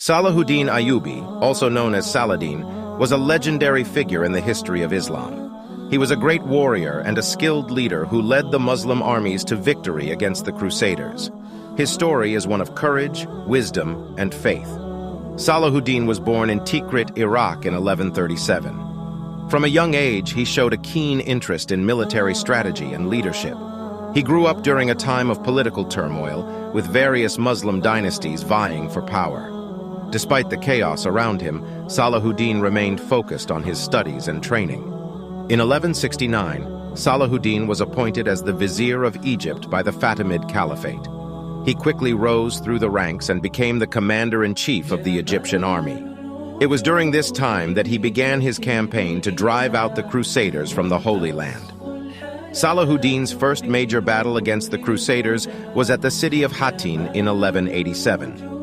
Saladin Ayyubi, also known as Saladin, was a legendary figure in the history of Islam. He was a great warrior and a skilled leader who led the Muslim armies to victory against the Crusaders. His story is one of courage, wisdom, and faith. Saladin was born in Tikrit, Iraq in 1137. From a young age, he showed a keen interest in military strategy and leadership. He grew up during a time of political turmoil, with various Muslim dynasties vying for power. Despite the chaos around him, Saladin remained focused on his studies and training. In 1169, Saladin was appointed as the Vizier of Egypt by the Fatimid Caliphate. He quickly rose through the ranks and became the commander-in-chief of the Egyptian army. It was during this time that he began his campaign to drive out the Crusaders from the Holy Land. Saladin's first major battle against the Crusaders was at the city of Hattin in 1187.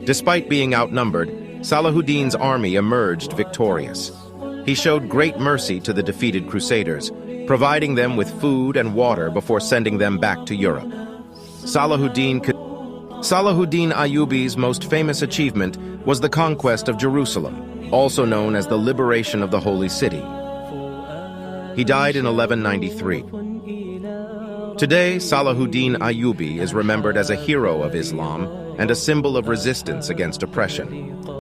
Despite being outnumbered, Saladin's army emerged victorious. He showed great mercy to the defeated Crusaders, providing them with food and water before sending them back to Europe. Saladin Ayyubi's most famous achievement was the conquest of Jerusalem, also known as the liberation of the Holy City. He died in 1193. Today, Saladin Ayyubi is remembered as a hero of Islam and a symbol of resistance against oppression.